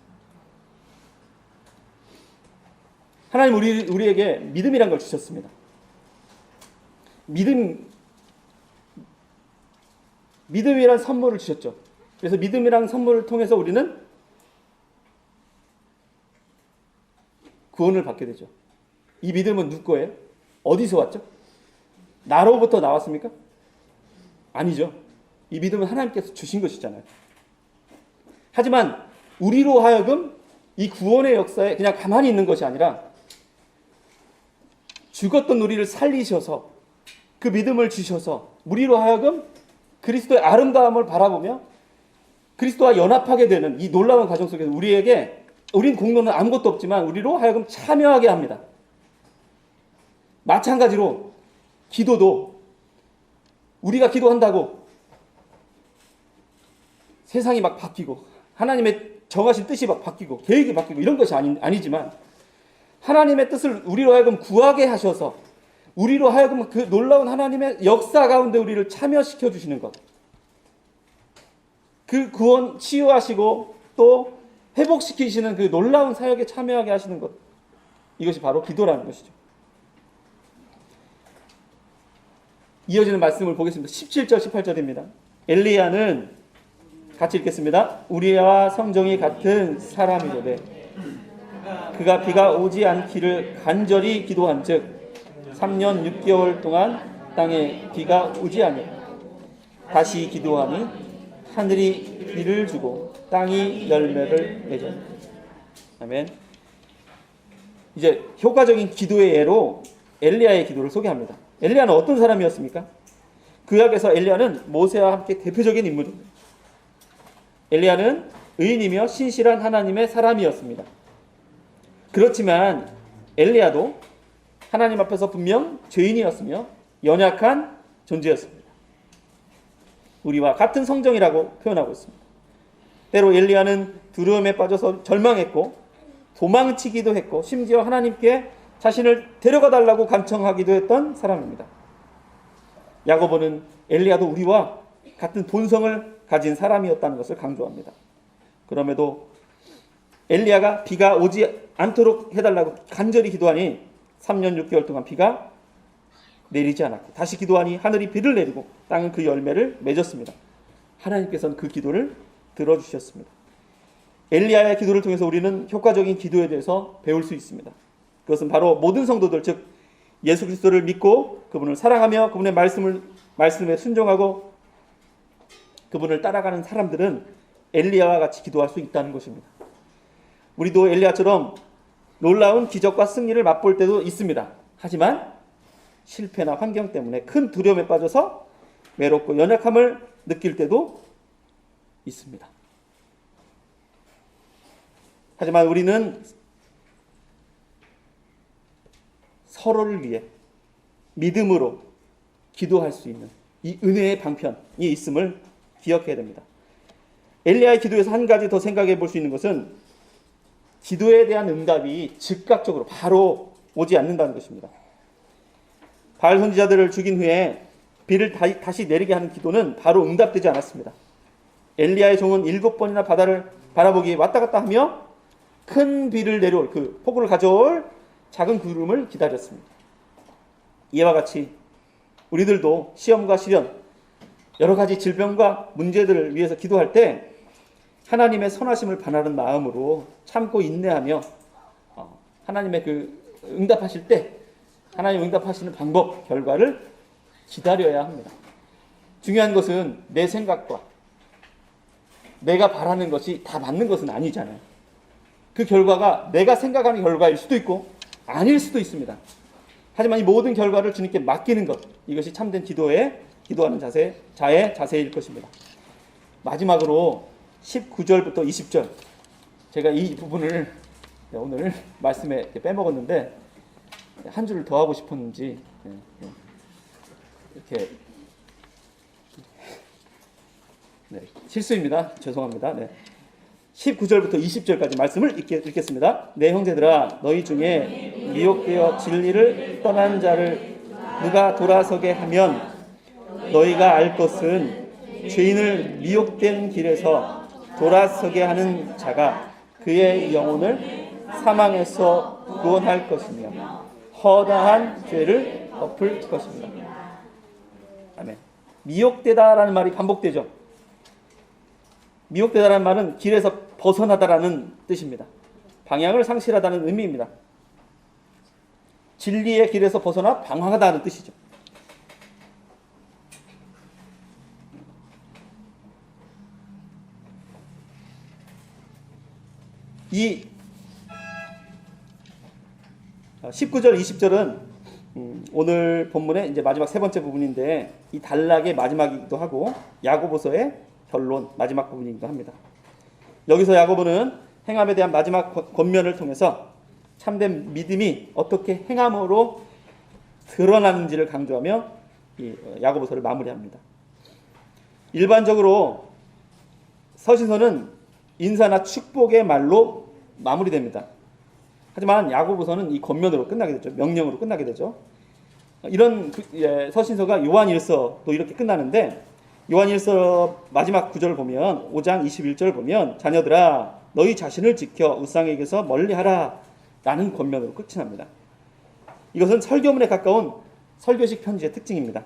하나님 우리에게 믿음이란 걸 주셨습니다. 믿음이란 선물을 주셨죠. 그래서 믿음이란 선물을 통해서 우리는 구원을 받게 되죠. 이 믿음은 누구 거예요? 어디서 왔죠? 나로부터 나왔습니까? 아니죠. 이 믿음은 하나님께서 주신 것이잖아요. 하지만 우리로 하여금 이 구원의 역사에 그냥 가만히 있는 것이 아니라 죽었던 우리를 살리셔서 그 믿음을 주셔서 우리로 하여금 그리스도의 아름다움을 바라보며 그리스도와 연합하게 되는 이 놀라운 과정 속에서 우린 공로는 아무것도 없지만 우리로 하여금 참여하게 합니다. 마찬가지로 기도도 우리가 기도한다고 세상이 막 바뀌고 하나님의 정하신 뜻이 막 바뀌고 계획이 바뀌고 이런 것이 아니지만 하나님의 뜻을 우리로 하여금 구하게 하셔서 우리로 하여금 그 놀라운 하나님의 역사 가운데 우리를 참여시켜 주시는 것, 그 구원 치유하시고 또 회복시키시는 그 놀라운 사역에 참여하게 하시는 것, 이것이 바로 기도라는 것이죠. 이어지는 말씀을 보겠습니다. 17절 18절입니다. 엘리야는 같이 읽겠습니다. 우리와 성정이 같은 사람이로되 그가 비가 오지 않기를 간절히 기도한즉 3년 6개월 동안 땅에 비가 오지 아니하고 다시 기도하니 하늘이 비를 주고 땅이 열매를 맺었다. 아멘. 이제 효과적인 기도의 예로 엘리야의 기도를 소개합니다. 엘리야는 어떤 사람이었습니까? 구약에서 엘리야는 모세와 함께 대표적인 인물입니다. 엘리야는 의인이며 신실한 하나님의 사람이었습니다. 그렇지만 엘리야도 하나님 앞에서 분명 죄인이었으며 연약한 존재였습니다. 우리와 같은 성정이라고 표현하고 있습니다. 때로 엘리야는 두려움에 빠져서 절망했고 도망치기도 했고 심지어 하나님께 자신을 데려가 달라고 간청하기도 했던 사람입니다. 야고보는 엘리야도 우리와 같은 본성을 가진 사람이었다는 것을 강조합니다. 그럼에도 엘리야가 비가 오지 않도록 해달라고 간절히 기도하니 3년 6개월 동안 비가 내리지 않았고 다시 기도하니 하늘이 비를 내리고 땅은 그 열매를 맺었습니다. 하나님께서는 그 기도를 들어주셨습니다. 엘리야의 기도를 통해서 우리는 효과적인 기도에 대해서 배울 수 있습니다. 그것은 바로 모든 성도들, 즉 예수 그리스도를 믿고 그분을 사랑하며 그분의 말씀에 순종하고 그분을 따라가는 사람들은 엘리야와 같이 기도할 수 있다는 것입니다. 우리도 엘리야처럼 놀라운 기적과 승리를 맛볼 때도 있습니다. 하지만 실패나 환경 때문에 큰 두려움에 빠져서 외롭고 연약함을 느낄 때도 있습니다. 하지만 우리는 서로를 위해 믿음으로 기도할 수 있는 이 은혜의 방편이 있음을 기억해야 됩니다. 엘리야의 기도에서 한 가지 더 생각해 볼 수 있는 것은 기도에 대한 응답이 즉각적으로 바로 오지 않는다는 것입니다. 바알 선지자들을 죽인 후에 비를 다시 내리게 하는 기도는 바로 응답되지 않았습니다. 엘리야의 종은 7번이나 바다를 바라보기 왔다 갔다 하며 큰 비를 내려올 그 폭우를 가져올 작은 구름을 기다렸습니다. 이와 같이 우리들도 시험과 시련, 여러 가지 질병과 문제들을 위해서 기도할 때 하나님의 선하심을 바라는 마음으로 참고 인내하며 하나님의 그 응답하실 때 하나님 응답하시는 방법, 결과를 기다려야 합니다. 중요한 것은 내 생각과 내가 바라는 것이 다 맞는 것은 아니잖아요. 그 결과가 내가 생각하는 결과일 수도 있고 아닐 수도 있습니다. 하지만 이 모든 결과를 주님께 맡기는 것, 이것이 참된 기도하는 자의 자세일 것입니다. 마지막으로 19절부터 20절, 제가 이 부분을 오늘 말씀에 빼먹었는데 한 줄을 더 하고 싶었는지 이렇게 실수입니다. 죄송합니다. 19절부터 20절까지 말씀을 읽겠습니다. 내 형제들아, 너희 중에 미혹되어 진리를 떠난 자를 누가 돌아서게 하면 너희가 알 것은 죄인을 미혹된 길에서 돌아서게 하는 자가 그의 영혼을 사망에서 구원할 것이며 허다한 죄를 덮을 것입니다. 아멘. 미혹되다라는 말이 반복되죠. 미혹되다라는 말은 길에서 벗어나다라는 뜻입니다. 방향을 상실하다는 의미입니다. 진리의 길에서 벗어나 방황하다는 뜻이죠. 이 19절, 20절은 오늘 본문의 이제 마지막 세 번째 부분인데 이 단락의 마지막이기도 하고 야고보서의 결론 마지막 부분이기도 합니다. 여기서 야고보는 행함에 대한 마지막 권면을 통해서 참된 믿음이 어떻게 행함으로 드러나는지를 강조하며 이 야고보서를 마무리합니다. 일반적으로 서신서는 인사나 축복의 말로 마무리됩니다. 하지만 야고보서는 이 권면으로 끝나게 되죠. 명령으로 끝나게 되죠. 이런 서신서가 요한일서도 이렇게 끝나는데 요한일서 마지막 구절을 보면 5장 21절을 보면 자녀들아 너희 자신을 지켜 우상에게서 멀리하라 라는 권면으로 끝이 납니다. 이것은 설교문에 가까운 설교식 편지의 특징입니다.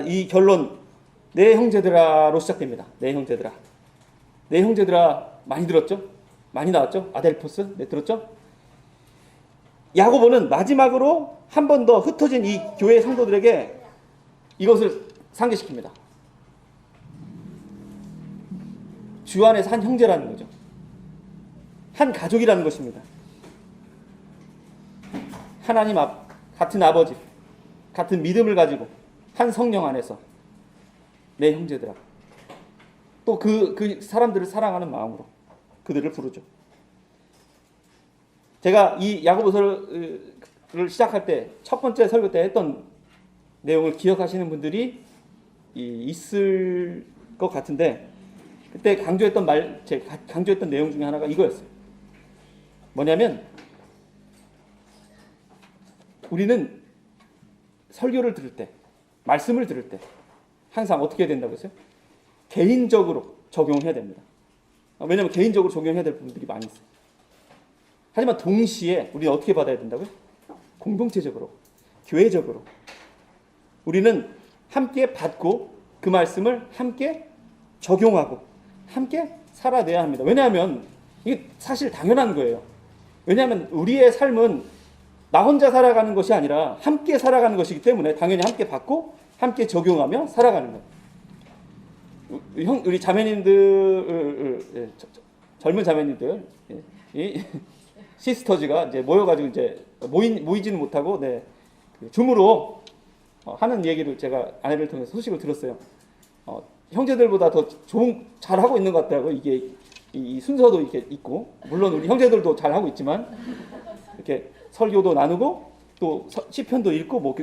이 결론 내 형제들아로 시작됩니다. 내 형제들아. 내 형제들아 많이 들었죠? 많이 나왔죠? 아델포스? 네, 들었죠? 야고보는 마지막으로 한 번 더 흩어진 이 교회 성도들에게 이것을 상기시킵니다. 주 안에서 한 형제라는 거죠. 한 가족이라는 것입니다. 하나님 같은 아버지, 같은 믿음을 가지고 한 성령 안에서 내 형제들아. 또 그 사람들을 사랑하는 마음으로 그들을 부르죠. 제가 이 야고보서를 시작할 때 첫 번째 설교 때 했던 내용을 기억하시는 분들이 있을 것 같은데 그때 강조했던 내용 중에 하나가 이거였어요. 뭐냐면 우리는 설교를 들을 때, 말씀을 들을 때 항상 어떻게 해야 된다고 했어요? 개인적으로 적용해야 됩니다. 왜냐하면 개인적으로 적용해야 될 부분들이 많이 있어요. 하지만 동시에 우리는 어떻게 받아야 된다고요? 공동체적으로, 교회적으로. 우리는 함께 받고 그 말씀을 함께 적용하고 함께 살아내야 합니다. 왜냐하면 이게 사실 당연한 거예요. 왜냐하면 우리의 삶은 나 혼자 살아가는 것이 아니라 함께 살아가는 것이기 때문에 당연히 함께 받고 함께 적용하며 살아가는 거예요. 우리 자매님들, 젊은 자매님들, 이 시스터즈가 이제 모여가지고 이제 모이지는 못하고 줌으로 하는 얘기를 제가 아내를 통해서 소식을 들었어요. 형제들보다 더 잘 하고 있는 것 같더라고요. 이게 이 순서도 이렇게 있고 물론 우리 형제들도 잘 하고 있지만 이렇게 설교도 나누고 또 시편도 읽고 뭐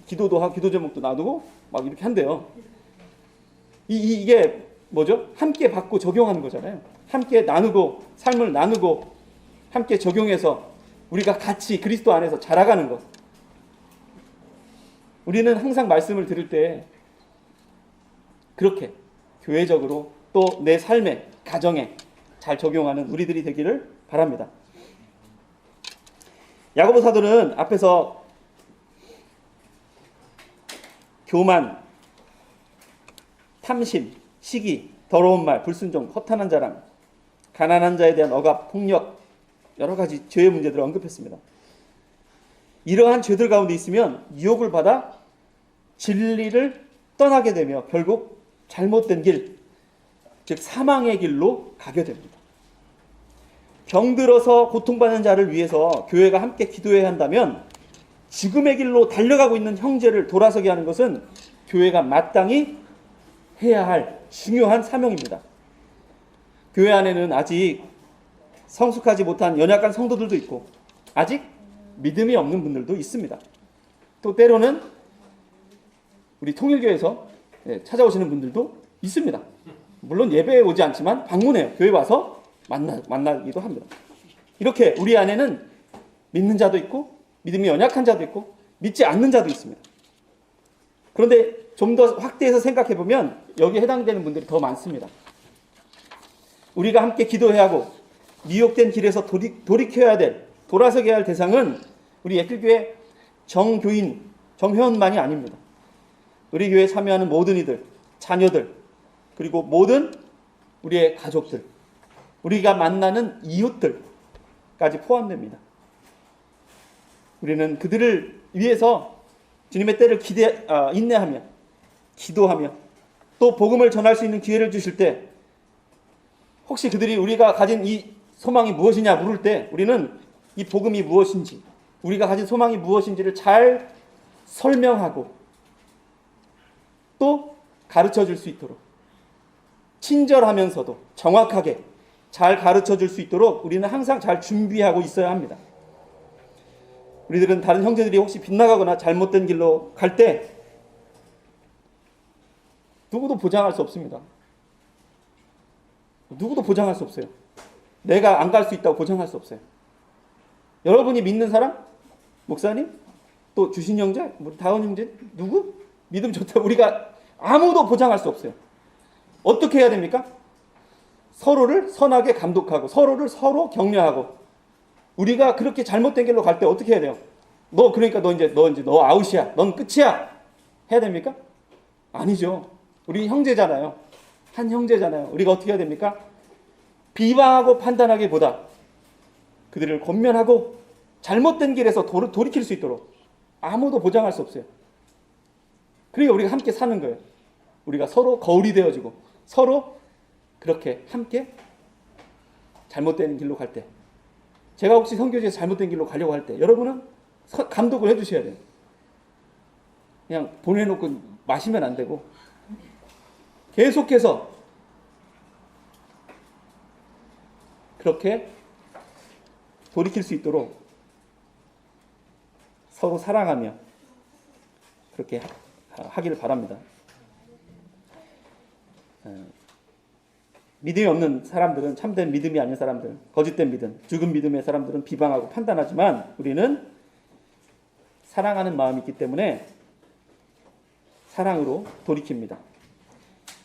기도도 하고 기도 제목도 나누고 막 이렇게 한대요. 이게 뭐죠? 함께 받고 적용하는 거잖아요. 함께 나누고 삶을 나누고 함께 적용해서 우리가 같이 그리스도 안에서 자라가는 것. 우리는 항상 말씀을 들을 때 그렇게 교회적으로 또 내 삶에 가정에 잘 적용하는 우리들이 되기를 바랍니다. 야고보 사도는 앞에서 교만, 탐심, 시기, 더러운 말, 불순종, 허탄한 자랑, 가난한 자에 대한 억압, 폭력, 여러 가지 죄의 문제들을 언급했습니다. 이러한 죄들 가운데 있으면 유혹을 받아 진리를 떠나게 되며 결국 잘못된 길, 즉 사망의 길로 가게 됩니다. 병들어서 고통받는 자를 위해서 교회가 함께 기도해야 한다면 죽음의 길로 달려가고 있는 형제를 돌아서게 하는 것은 교회가 마땅히 해야 할 중요한 사명입니다. 교회 안에는 아직 성숙하지 못한 연약한 성도들도 있고 아직 믿음이 없는 분들도 있습니다. 또 때로는 우리 통일교에서 찾아오시는 분들도 있습니다. 물론 예배에 오지 않지만 방문해요. 교회 와서 만나기도 합니다. 이렇게 우리 안에는 믿는 자도 있고 믿음이 연약한 자도 있고 믿지 않는 자도 있습니다. 그런데 좀 더 확대해서 생각해 보면 여기에 해당되는 분들이 더 많습니다. 우리가 함께 기도해야 하고 미혹된 길에서 돌이켜야 될, 돌아서게 할 대상은 우리 예필교회 정교인, 정회원만이 아닙니다. 우리 교회에 참여하는 모든 이들, 자녀들, 그리고 모든 우리의 가족들, 우리가 만나는 이웃들까지 포함됩니다. 우리는 그들을 위해서 주님의 때를 인내하며 기도하며 또 복음을 전할 수 있는 기회를 주실 때 혹시 그들이 우리가 가진 이 소망이 무엇이냐 물을 때 우리는 이 복음이 무엇인지 우리가 가진 소망이 무엇인지를 잘 설명하고 또 가르쳐 줄 수 있도록 친절하면서도 정확하게 잘 가르쳐 줄 수 있도록 우리는 항상 잘 준비하고 있어야 합니다. 우리들은 다른 형제들이 혹시 빗나가거나 잘못된 길로 갈 때 누구도 보장할 수 없습니다. 누구도 보장할 수 없어요. 내가 안 갈 수 있다고 보장할 수 없어요. 여러분이 믿는 사람? 목사님? 또 주신 형제? 다운 형제? 누구? 믿음 좋다고 우리가 아무도 보장할 수 없어요. 어떻게 해야 됩니까? 서로를 선하게 감독하고 서로를 서로 격려하고 우리가 그렇게 잘못된 길로 갈 때 어떻게 해야 돼요? 그러니까 너 아웃이야. 넌 끝이야. 해야 됩니까? 아니죠. 우리 형제잖아요. 한 형제잖아요. 우리가 어떻게 해야 됩니까? 비방하고 판단하기보다 그들을 권면하고 잘못된 길에서 돌이킬 수 있도록 아무도 보장할 수 없어요. 그러니까 우리가 함께 사는 거예요. 우리가 서로 거울이 되어지고 서로 그렇게 함께 잘못된 길로 갈 때 제가 혹시 선교지에서 잘못된 길로 가려고 할 때 여러분은 감독을 해주셔야 돼요. 그냥 보내놓고 마시면 안 되고 계속해서 그렇게 돌이킬 수 있도록 서로 사랑하며 그렇게 하기를 바랍니다. 믿음이 없는 사람들은 참된 믿음이 아닌 사람들, 거짓된 믿음, 죽은 믿음의 사람들은 비방하고 판단하지만 우리는 사랑하는 마음이 있기 때문에 사랑으로 돌이킵니다.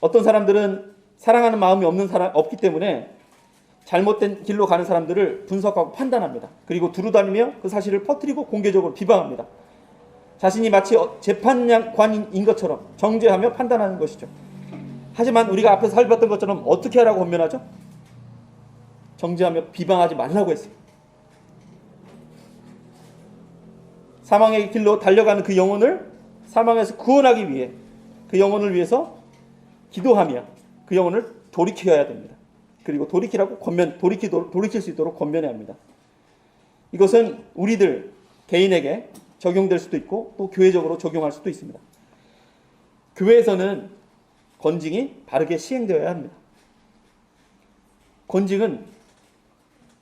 어떤 사람들은 사랑하는 마음이 없기 때문에 잘못된 길로 가는 사람들을 분석하고 판단합니다. 그리고 두루다니며 그 사실을 퍼뜨리고 공개적으로 비방합니다. 자신이 마치 재판관인 것처럼 정죄하며 판단하는 것이죠. 하지만 우리가 앞에서 살폈던 것처럼 어떻게 하라고 권면하죠? 정죄하며 비방하지 말라고 했어요. 사망의 길로 달려가는 그 영혼을 사망에서 구원하기 위해 그 영혼을 위해서 기도하며 그 영혼을 돌이켜야 됩니다. 그리고 돌이킬 수 있도록 권면해야 합니다. 이것은 우리들 개인에게 적용될 수도 있고 또 교회적으로 적용할 수도 있습니다. 교회에서는 권징이 바르게 시행되어야 합니다. 권징은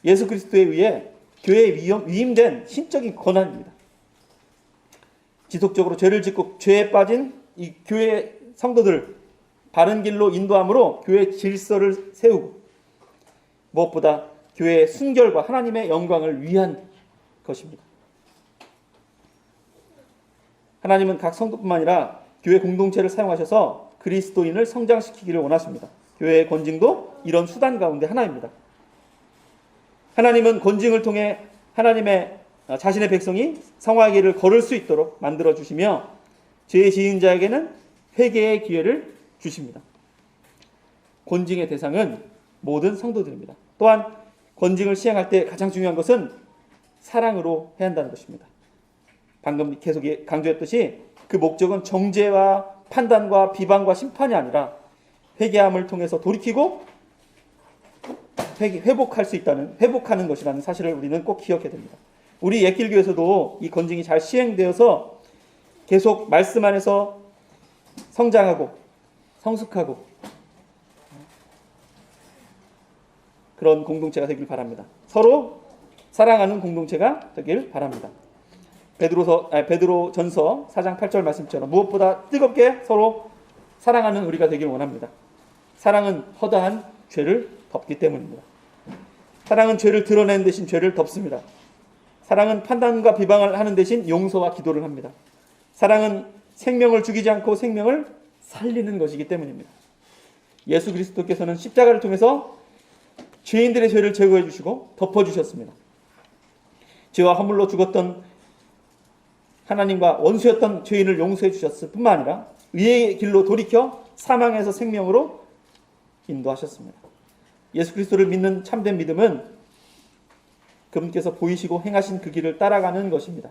예수 그리스도에 의해 교회에 위임된 신적인 권한입니다. 지속적으로 죄를 짓고 죄에 빠진 이 교회 성도들 바른 길로 인도함으로 교회 질서를 세우고 무엇보다 교회의 순결과 하나님의 영광을 위한 것입니다. 하나님은 각 성도뿐만 아니라 교회 공동체를 사용하셔서 그리스도인을 성장시키기를 원하십니다. 교회의 권징도 이런 수단 가운데 하나입니다. 하나님은 권징을 통해 하나님의 자신의 백성이 성화의 길을 걸을 수 있도록 만들어 주시며 죄 지은 자에게는 회개의 기회를 주십니다. 권징의 대상은 모든 성도들입니다. 또한 권징을 시행할 때 가장 중요한 것은 사랑으로 해야 한다는 것입니다. 방금 계속 강조했듯이 그 목적은 정죄와 판단과 비방과 심판이 아니라 회개함을 통해서 돌이키고 회복할 수 있다는, 회복하는 것이라는 사실을 우리는 꼭 기억해야 됩니다. 우리 옛길교에서도 이 권징이 잘 시행되어서 계속 말씀 안에서 성장하고 성숙하고 그런 공동체가 되길 바랍니다. 서로 사랑하는 공동체가 되길 바랍니다. 베드로전서 4장 8절 말씀처럼 무엇보다 뜨겁게 서로 사랑하는 우리가 되길 원합니다. 사랑은 허다한 죄를 덮기 때문입니다. 사랑은 죄를 드러내는 대신 죄를 덮습니다. 사랑은 판단과 비방을 하는 대신 용서와 기도를 합니다. 사랑은 생명을 죽이지 않고 생명을 살리는 것이기 때문입니다. 예수 그리스도께서는 십자가를 통해서 죄인들의 죄를 제거해 주시고 덮어 주셨습니다. 죄와 허물로 죽었던 하나님과 원수였던 죄인을 용서해 주셨을 뿐만 아니라 의의 길로 돌이켜 사망에서 생명으로 인도하셨습니다. 예수 그리스도를 믿는 참된 믿음은 그분께서 보이시고 행하신 그 길을 따라가는 것입니다.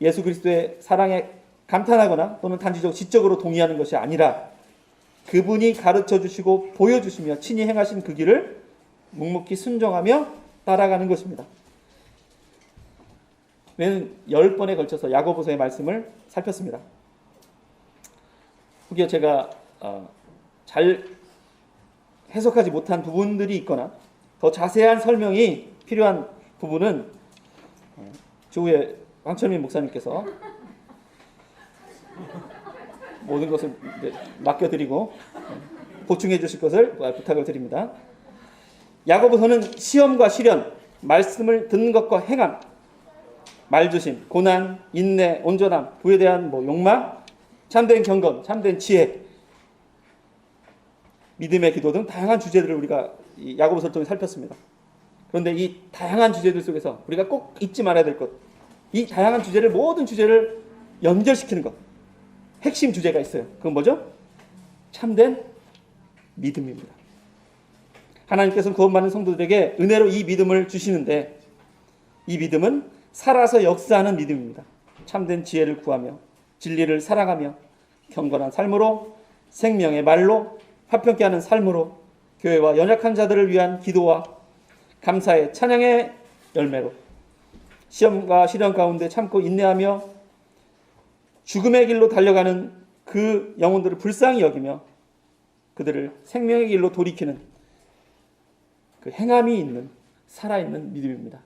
예수 그리스도의 사랑에 감탄하거나 또는 단지적 지적으로 동의하는 것이 아니라 그분이 가르쳐 주시고 보여주시며 친히 행하신 그 길을 묵묵히 순종하며 따라가는 것입니다. 우리는 10번에 걸쳐서 야고보서의 말씀을 살폈습니다. 혹여 제가 잘 해석하지 못한 부분들이 있거나 더 자세한 설명이 필요한 부분은 조후에 황철민 목사님께서 모든 것을 맡겨드리고 보충해 주실 것을 부탁을 드립니다. 야고보서는 시험과 시련, 말씀을 듣는 것과 행함, 말조심, 고난, 인내, 온전함, 부에 대한 욕망, 참된 경건, 참된 지혜, 믿음의 기도 등 다양한 주제들을 우리가 이 야고보서를 통해 살폈습니다. 그런데 이 다양한 주제들 속에서 우리가 꼭 잊지 말아야 될 것, 이 다양한 주제를, 모든 주제를 연결시키는 것, 핵심 주제가 있어요. 그건 뭐죠? 참된 믿음입니다. 하나님께서는 구원 받는 성도들에게 은혜로 이 믿음을 주시는데 이 믿음은 살아서 역사하는 믿음입니다. 참된 지혜를 구하며 진리를 사랑하며 경건한 삶으로 생명의 말로 화평케 하는 삶으로 교회와 연약한 자들을 위한 기도와 감사의 찬양의 열매로 시험과 시련 가운데 참고 인내하며 죽음의 길로 달려가는 그 영혼들을 불쌍히 여기며 그들을 생명의 길로 돌이키는 그 행함이 있는 살아있는 믿음입니다.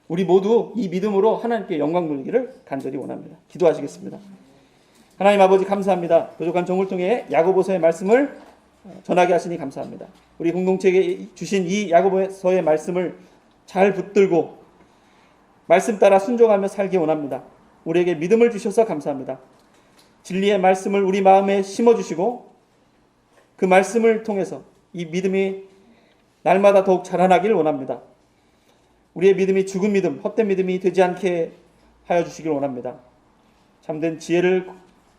우리 모두 이 믿음으로 하나님께 영광 돌리기를 간절히 원합니다. 기도하시겠습니다. 하나님 아버지 감사합니다. 부족한 종을 통해 야고보서의 말씀을 전하게 하시니 감사합니다. 우리 공동체에 주신 이 야고보서의 말씀을 잘 붙들고 말씀 따라 순종하며 살기 원합니다. 우리에게 믿음을 주셔서 감사합니다. 진리의 말씀을 우리 마음에 심어주시고 그 말씀을 통해서 이 믿음이 날마다 더욱 자라나길 원합니다. 우리의 믿음이 죽은 믿음, 헛된 믿음이 되지 않게 하여 주시길 원합니다. 참된 지혜를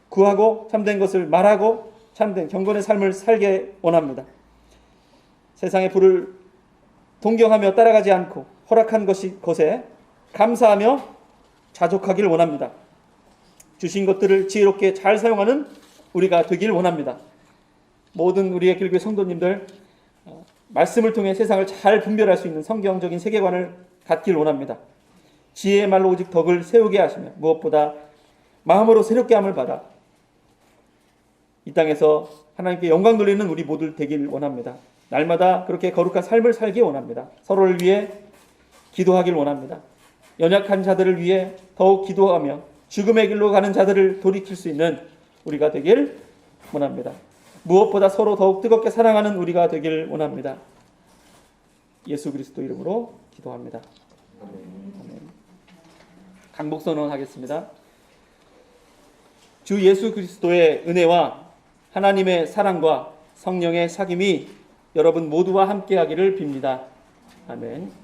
구하고 참된 것을 말하고 참된 경건의 삶을 살게 원합니다. 세상의 불을 동경하며 따라가지 않고 허락한 것에 감사하며 자족하길 원합니다. 주신 것들을 지혜롭게 잘 사용하는 우리가 되길 원합니다. 모든 우리의 길교회 성도님들 말씀을 통해 세상을 잘 분별할 수 있는 성경적인 세계관을 갖길 원합니다. 지혜의 말로 오직 덕을 세우게 하시며 무엇보다 마음으로 새롭게 함을 받아 이 땅에서 하나님께 영광 돌리는 우리 모두 되길 원합니다. 날마다 그렇게 거룩한 삶을 살기 원합니다. 서로를 위해 기도하길 원합니다. 연약한 자들을 위해 더욱 기도하며 죽음의 길로 가는 자들을 돌이킬 수 있는 우리가 되길 원합니다. 무엇보다 서로 더욱 뜨겁게 사랑하는 우리가 되길 원합니다. 예수 그리스도 이름으로 기도합니다. 아멘. 강복선언 하겠습니다. 주 예수 그리스도의 은혜와 하나님의 사랑과 성령의 사귐이 여러분 모두와 함께하기를 빕니다. 아멘.